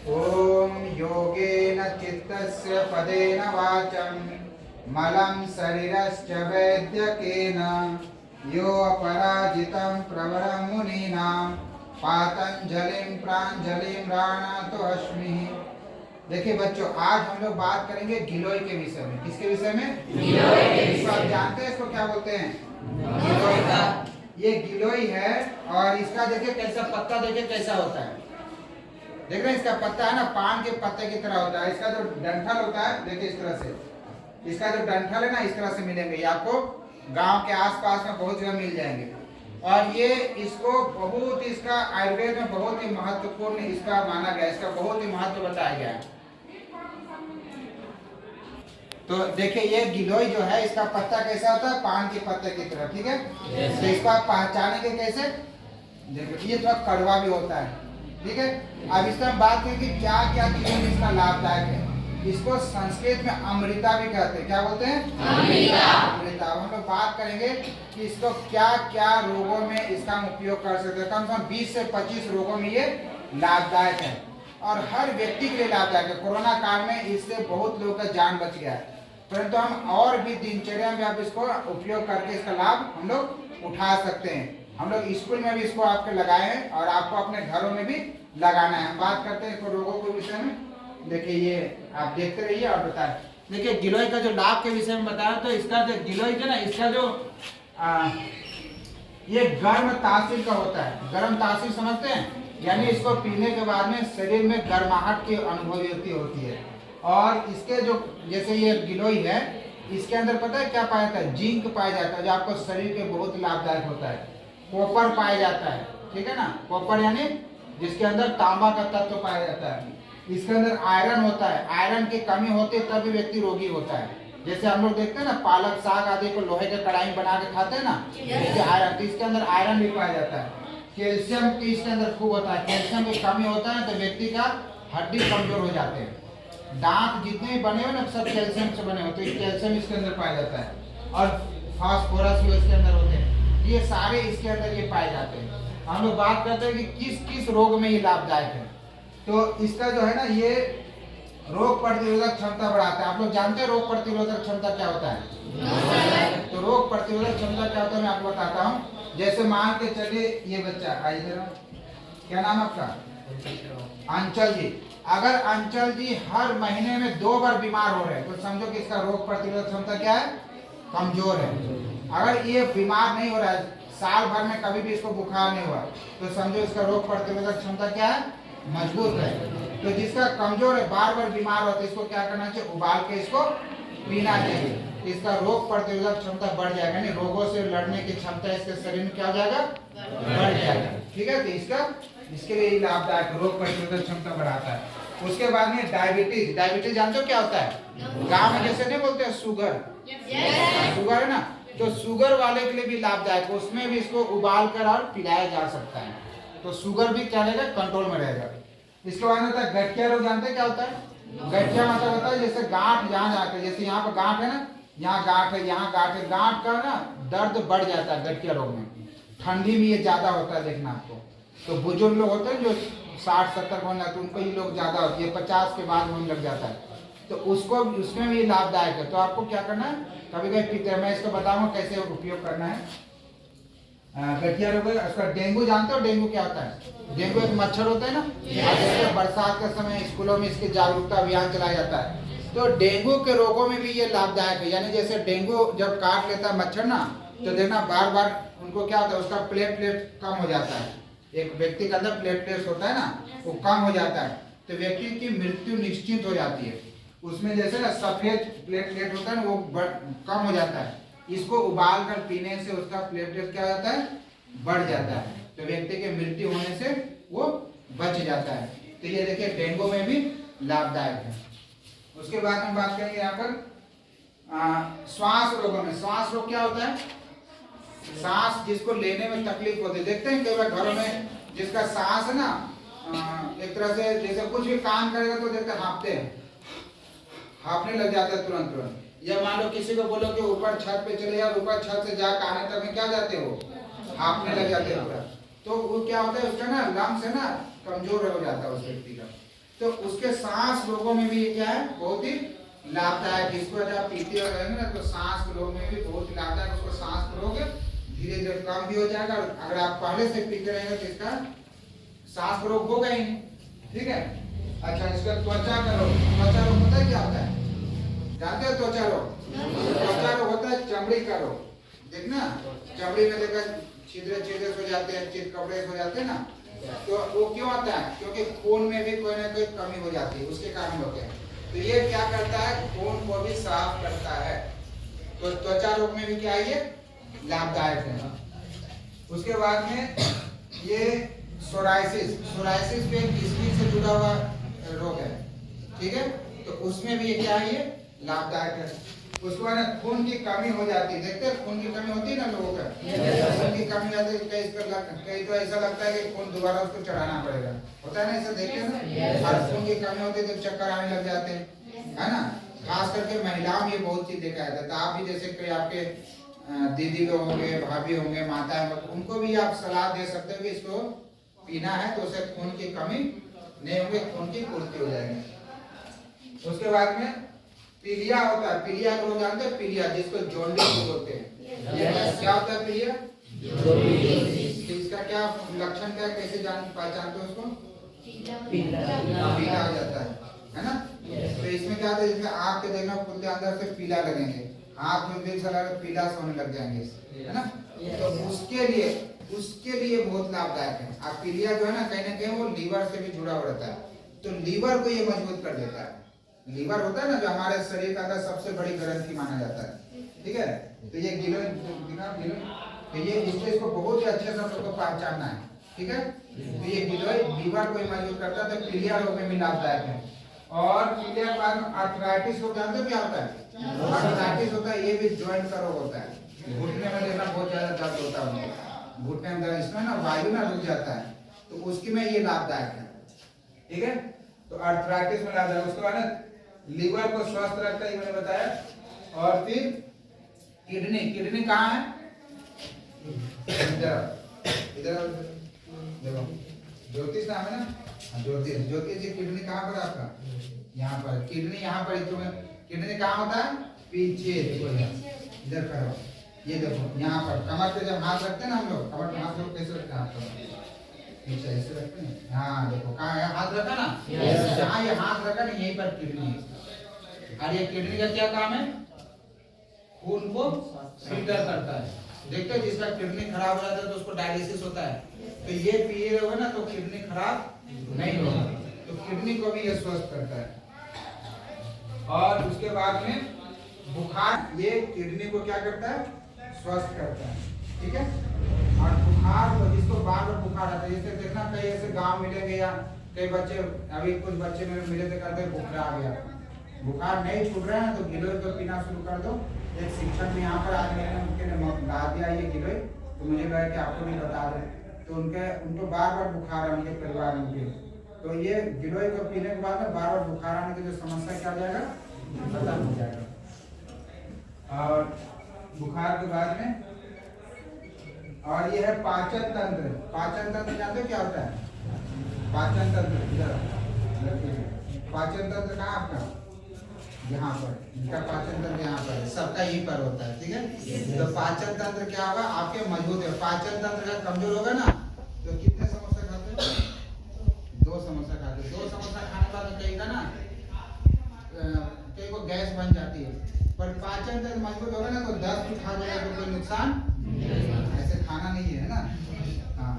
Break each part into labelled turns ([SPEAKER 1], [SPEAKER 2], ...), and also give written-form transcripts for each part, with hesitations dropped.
[SPEAKER 1] ओम योगेन चित्तस्य पदेन वाचं मलं शरीरश्च वैद्यकेन यो अपराजितं प्रवरं मुनीनां पातंजलिं प्राञ्जलिं राणातोऽस्मि। देखिए बच्चों, आज हम लोग बात करेंगे गिलोय के विषय में। किसके विषय में? गिलोय के विषय में। आप जानते हैं इसको क्या बोलते हैं? गिलोय का। ये गिलोय है और इसका देखिए कैसा पत्ता, देखिए कैसा होता है। देख रहे हैं इसका पत्ता है ना, पान के पत्ते की तरह होता है। इसका जो डंठल होता है देखिए इस तरह से, इसका जो डंठल है ना इस तरह से मिलेंगे। ये आपको गांव के आसपास में बहुत जगह मिल जाएंगे। और ये इसको बहुत, इसका आयुर्वेद में बहुत ही महत्वपूर्ण इसका माना गया, इसका बहुत ही महत्व बताया गया है। तो देखिए ये गिलोय जो है इसका पत्ता कैसा होता है? पान के पत्ते की तरह, ठीक है। तो इसको आप पहचानेंगे कैसे? देखिए ये थोड़ा कड़वा भी होता है, ठीक है। अब इसमें हम बात करें कि क्या क्या चीजें इसका लाभदायक है। इसको संस्कृत में अमृता भी कहते हैं। क्या बोलते हैं? अमृता। अमृता। हम लोग बात करेंगे कि इसको क्या क्या रोगों में इसका हम उपयोग कर सकते हैं। कम से कम 20 से 25 रोगों में ये लाभदायक है और हर व्यक्ति के लिए लाभदायक है। कोरोना काल में इससे बहुत लोगों का जान बच गया है, परंतु हम और भी दिनचर्या में आप इसको उपयोग करके इसका लाभ हम लोग उठा सकते हैं। हम लोग स्कूल में भी इसको आपके लगाए हैं और आपको अपने घरों में भी लगाना है। हम बात करते हैं इसको रोगों के विषय में। देखिए ये आप देखते रहिए और बताएं। देखिए गिलोय का जो लाभ के विषय में बताया, तो इसका जो गिलोय है ना, इसका जो ये गर्म तासीर का होता है। गर्म तासीर समझते हैं? यानी इसको पीने के बाद में शरीर में गर्माहट की अनुभूति होती है। और इसके जो जैसे ये गिलोय है, इसके अंदर पता है क्या पाया जाता है? जिंक पाया जाता है, जो आपको शरीर के बहुत लाभदायक होता है। कॉपर पाया जाता है, ठीक है ना। कॉपर यानी जिसके अंदर तांबा का तत्व पाया जाता है। इसके अंदर आयरन होता है। आयरन की कमी होती है तभी व्यक्ति रोगी होता है। जैसे हम लोग देखते हैं ना, पालक साग आदि को लोहे के कढ़ाई में बना के खाते हैं ना, जैसे आयरन, तो इसके अंदर आयरन भी पाया जाता है। कैल्शियम की इसके अंदर खूब होता है। कैल्शियम की कमी होता है तो व्यक्ति का हड्डी कमजोर हो जाते हैं। दांत जितने भी बने हो ना सब कैल्शियम से बने होते हैं। कैल्शियम इसके अंदर पाया जाता है और फास्फोरस भी इसके अंदर होते हैं। ये सारे इसके अंदर ये पाए जाते हैं। हम लोग बात करते हैं कि किस किस रोग में ये लाभदायक है। तो इसका जो है ना, ये रोग प्रतिरोधक क्षमता बढ़ाता है। आप लोग जानते हैं रोग प्रतिरोधक क्षमता क्या होता है? तो रोग प्रतिरोधक क्षमता क्या होता है मैं आपको बताता हूँ। जैसे मान के चलिए ये बच्चा आइए, क्या नाम आपका? अंचल जी। अगर अंचल जी हर महीने में 2 बार बीमार हो रहे हैं तो समझो कि इसका रोग प्रतिरोधक क्षमता क्या है? कमजोर है। अगर ये बीमार नहीं हो रहा है, साल भर में कभी भी इसको बुखार नहीं हुआ, तो समझो इसका रोग प्रतिरोधक क्षमता क्या है? मजबूत है। तो जिसका कमजोर है, बार बार बीमार होता है, इसको क्या करना चाहिए? उबाल के इसको पीना चाहिए। इसका रोग प्रतिरोधक क्षमता बढ़ जाएगा, यानी रोगों से लड़ने की क्षमता इसके शरीर में क्या हो जाएगा? बढ़ जाएगा, ठीक है। तो इसके लिए लाभदायक, रोग प्रतिरोधक क्षमता बढ़ाता है। उसके बाद में डायबिटीज। डायबिटीज जानते हो क्या होता है? गाँव में जैसे नहीं बोलते हैं शुगर, शुगर है ना, तो शुगर वाले के लिए भी लाभदायक। उसमें भी इसको उबाल कर और पिलाया जा सकता है, तो शुगर भी क्या रहेगा? कंट्रोल में रहेगा। इसके बाद होता है गठिया रोग। जानते हैं क्या होता है? गठिया मतलब होता है जैसे गांठ यहाँ जाकर, जैसे यहाँ पर गांठ है ना, यहाँ गांठ है, यहाँ गांठ है, गांठ का ना दर्द बढ़ जाता है गठिया रोग में। ठंडी में ये ज्यादा होता है, देखना आपको। तो बुजुर्ग लोग होते हैं जो 60-70 होने लगते, उनको ये लोग ज्यादा होती है, 50 के बाद होने लग जाता है, तो उसको उसमें भी लाभदायक है। तो आपको क्या करना है, कभी कभी पीते हैं, मैं इसको बताऊंगा कैसे उपयोग करना है। गठिया रोग है। उसका डेंगू जानते हो? डेंगू क्या होता है? डेंगू एक मच्छर होता है ना, जैसे बरसात के समय स्कूलों में इसके जागरूकता अभियान चलाया जाता है। तो डेंगू के रोगों में भी ये लाभदायक है। यानी जैसे डेंगू जब काट लेता है मच्छर ना, तो देखना बार बार उनको क्या होता है, उसका प्लेटलेट कम हो जाता है। एक व्यक्ति के अंदर प्लेटलेट होता है ना, वो कम हो जाता है, तो व्यक्ति की मृत्यु निश्चित हो जाती है। उसमें जैसे ना सफेद प्लेटलेट होता है ना, वो कम हो जाता है। इसको उबाल कर पीने से उसका प्लेटलेट क्या हो जाता है? बढ़ जाता है, तो व्यक्ति के मृत्यु होने से वो बच जाता है। तो ये देखिए डेंगू में भी लाभदायक है। उसके बाद हम बात करेंगे यहाँ पर श्वास रोगों में। श्वास रोग क्या होता है? सांस जिसको लेने में तकलीफ होती है। देखते हैं कई बार घरों में जिसका सांस है ना, एक तरह से जैसे कुछ भी काम करेगा तो देखते हाँफते हैं, हाँफने लग जाता है तुरंत। या मान लो किसी को बोलो कि ऊपर छत पे चले जाओ, ऊपर छत से जाकर आने तक में क्या जाते हो? हाँफने लग जाते हैं पूरा। तो वो क्या होता है, उसका ना लंग्स है ना कमजोर हो जाता है उस व्यक्ति का। तो उसके सांस रोगों में भी ये क्या है, बहुत ही लाभदायक। इसको जब आप पीते रहेंगे ना तो सांस रोग में भी बहुत ही लाभदायक। उसको सांस रोग धीरे धीरे कम भी हो जाएगा। अगर आप पहले से पीते रहेंगे तो इसका सांस रोग होगा ही नहीं, ठीक है। अच्छा, इसका त्वचा का रोग, त्वचा रोग पता है क्या होता है, जानते हो त्वचा रोग? त्वचा रोग होता है चमड़ी का रोग। देखना चमड़ी में देखा छिद्र छिद्र हो जाते हैं, चिरकबड़े हो जाते हैं ना, तो वो क्यों आता है? क्योंकि खून में भी कोई ना कोई कमी हो जाती है, उसके कारण होते हैं। तो ये क्या करता है, खून को भी साफ करता है। तो त्वचा रोग में भी क्या है, ये लाभदायक है। उसके बाद में ये सोराइसिस, सोराइसिस भी एक स्किन से जुड़ा हुआ रोग है, ठीक है। तो उसमें भी ये क्या है, ये लाभदायक है। उसके बाद खून की कमी हो जाती है, देखते हैं खून की कमी होती है ना लोगों का, खून की कमी जाती है। कई तो ऐसा लगता है कि खून दोबारा उसको चढ़ाना पड़ेगा, होता है ना, ऐसा देखते हैं ना। और खून की कमी होती है तो चक्कर आने लग जाते हैं, है ना। खास करके महिलाओं में ये बहुत चीज देखा जाता है। तो आप भी जैसे कोई आपके दीदी लोग होंगे, भाभी होंगे, माता होंगे, उनको भी आप सलाह दे सकते हो कि इसको पीना है तो उसे खून की कमी नहीं होगी, खून की पूर्ति हो जाएगी। उसके बाद में पीलिया होता है, पीलिया को लोग जानते हैं, पीलिया जिसको जॉन्डिस बोलते हैं। क्या होता है पीलिया? इसका क्या लक्षण क्या, कैसे पहचानते हो उसको? पीला हो जाता है ना। तो इसमें क्या होता है, इसमें आँख के देखना खुलते अंदर से पीला लगेंगे, हाथ में दिल से पीला सोने लग जाएंगे, है ना। तो उसके लिए बहुत लाभदायक है। आप पीलिया जो है ना कहीं वो लीवर से भी जुड़ा हुआ रहता है, तो लीवर को ये मजबूत कर देता है। लीवर होता है ना जो हमारे शरीर का सबसे बड़ी ग्रंथि माना जाता है, ठीक है। तो ये गिलोय, तो ये इसको बहुत ही अच्छे से हम लोग को पहचानना है, ठीक है। तो ये गिलोय लीवर को मजबूत करता है, तो पीलिया रोग में भी लाभदायक है। और पीलिया के बाद आर्थराइटिस को जानते हो क्या होता है? आर्थराइटिस होता है, ये भी जॉइंट का रोग होता है। घुटने में देखना बहुत ज्यादा दर्द होता है, घुटने में दर्द, इसमें ना वायु ना रुक जाता है, तो उसकी में ये लाभदायक है, ठीक है। तो आर्थराइटिस में लाभदायक। उसके बाद लीवर को स्वस्थ रखता है, मैंने बताया। और फिर किडनी, किडनी कहाँ है? इधर देखो, ज्योतिष नाम है ना, ज्योतिष जी किडनी कहाँ पर आपका? यहाँ पर किडनी, यहाँ पर किडनी कहाँ होता है? पीछे, देखो इधर करो, ये देखो यहाँ पर कमर पे जब हाथ रखते हैं ना हम लोग, कमर पे हाथ लोग कैसे रखते हैं? हाथ पीछे ऐसे रखते हैं, हाँ देखो कहाँ है हाथ रखा ना, जहाँ ये हाथ रखा ना यहीं पर किडनी है। और ये किडनी का क्या काम है? खून को फिल्टर करता है। देखते हैं जिसका किडनी खराब हो जाता है तो उसको डायलिसिस होता है, तो ये पिए रहोगे ना तो किडनी खराब नहीं होगा, तो किडनी को भी ये स्वस्थ करता है। और उसके बाद में बुखार, ये किडनी को क्या करता है? स्वस्थ करता है, ठीक है। और बुखार तो जिसको बार बार बुखार आता है, जैसे देखना कई ऐसे गांव मिलेंगे या कई बच्चे, अभी कुछ बच्चे मेरे मिले थे कहते बुखार आ गया, बुखार नहीं छूट रहा है तो गिलोय को पीना शुरू कर दो। एक शिक्षक भी यहाँ पर आज मैंने उनके ला दिया ये गिलोय, तो मुझे लगा कि आपको भी बता दें। तो उनको बार बार बुखार है उनके परिवार में भी, तो ये गिलोय को पीने के बाद में बार बार बुखार आने की जो समस्या क्या हो जाएगा, खत्म हो जाएगा। और बुखार के बाद में और ये है पाचन तंत्र। पाचन तंत्र जानते हो क्या होता है? पाचन तंत्र, पाचन तंत्र कहाँ आपका? यहाँ पर, इनका पाचन तंत्र यहाँ पर है, सबका यहीं पर होता है, ठीक है। तो पाचन तंत्र क्या होगा आपके मजबूत है। पाचन तंत्र का कमजोर होगा ना तो कितने समोसा खाते हैं? 2 समोसा खाते हैं। 2 समोसा खाने के बाद कहीं का ना कहीं को गैस बन जाती है, पर पाचन तंत्र मजबूत होगा ना तो 10 भी खा जाएगा तो कोई नुकसान ऐसे खाना नहीं है ना। हाँ,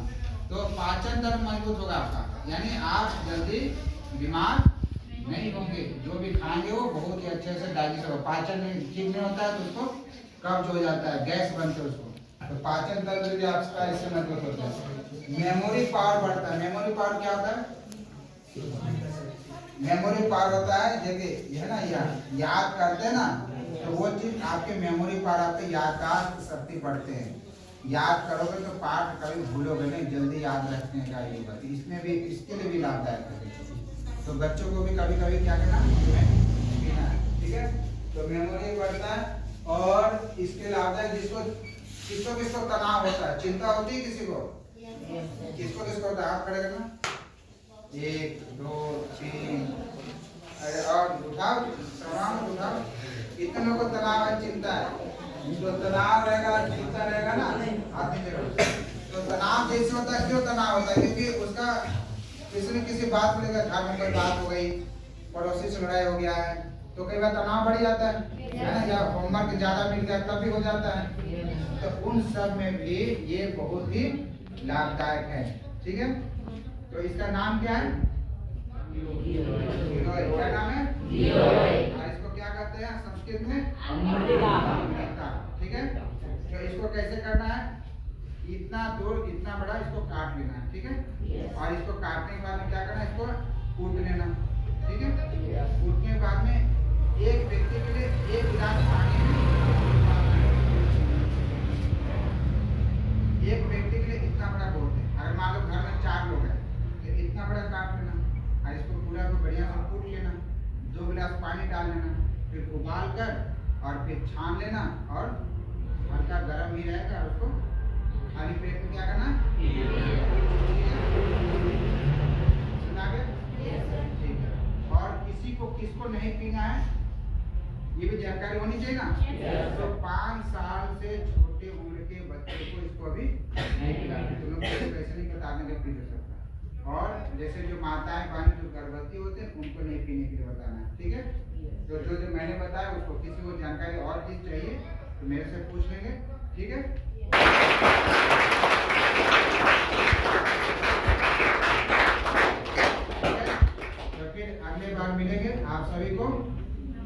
[SPEAKER 1] तो पाचन तंत्र मजबूत होगा आपका, यानी आप जल्दी बीमार नहीं होंगे। जो भी खाएंगे वो बहुत ही अच्छे से डाइजेस्ट होगा। पाचन ठीक नहीं होता है तो उसको कब्ज हो जाता है, गैस बनते है उसको। तो पाचन तंत्र भी आपका इससे मजबूत होता है। मेमोरी पावर बढ़ता है। मेमोरी पावर क्या होता है? मेमोरी पावर होता है देखिए यह ना याद करते हैं ना तो वो चीज आपके मेमोरी पावर, आपके याददाश्त शक्ति बढ़ते हैं। याद करोगे तो पाठ कभी भूलोगे नहीं, जल्दी याद रखने का ये बात, इसमें भी इसके लिए भी लाभदायक है। तो बच्चों को भी कभी कभी क्या करना पीना है, ठीक है। तो मेमोरी बढ़ता है। और इसके लाभदायक जिसको किसको तनाव होता है, चिंता होती है किसी को, किसको किसको होता है? हाथ खड़े करना। 1 2 3, अरे और उठाओ, तमाम उठाओ। इतनों को तनाव है, चिंता है। जो तनाव रहेगा, चिंता रहेगा ना, हाथ नीचे करो। तो तनाव जैसे होता है, क्यों तनाव होता है? क्योंकि उसका किसी न किसी बात को लेकर, घर में कोई बात हो गई, पड़ोसी से लड़ाई हो गया है, तो कई बार तनाव बढ़ जाता है ना, या होमवर्क ज्यादा मिल गया तब भी हो जाता है। तो उन सब में भी ये बहुत ही लाभदायक है। ठीक है, तो इसका नाम क्या है? गिलोय। क्या नाम है? गिलोय। इसको क्या कहते हैं संस्कृत में? अमृता। ठीक है, तो इसको कैसे करना है? इतना दूर, इतना बड़ा इसको काट लेना है। ठीक है, और इसको काटने के बाद में क्या करना है? इसको कूट लेना। ठीक है, कूटने के बाद में एक व्यक्ति के लिए 1 गिलास पानी में, एक व्यक्ति के लिए इतना बड़ा बहुत है। अगर मान लो घर में 4 लोग हैं तो इतना बड़ा काट लेना, और इसको पूरा को बढ़िया से कूट लेना। 2 गिलास पानी डाल लेना, फिर उबाल कर और फिर छान लेना, और हल्का गर्म ही रहेगा, उसको खाली पेट में क्या करना? सुना गया? ठीक है, और किसी को किसको नहीं पीना है ये भी जानकारी होनी चाहिए ना। तो 5 साल से छोटे उम्र के बच्चे को इसको अभी नहीं पिलाना। तो लोग कैसे नहीं बता देंगे पी ले सकता। और जैसे जो माताएं बहन जो गर्भवती होते हैं उनको नहीं पीने के लिए बताना है। ठीक है, तो जो मैंने बताया उसको किसी को जानकारी और चीज चाहिए तो मेरे से पूछ लेंगे। ठीक है, तो फिर अगले बार मिलेंगे। आप सभी को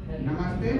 [SPEAKER 1] नमस्ते।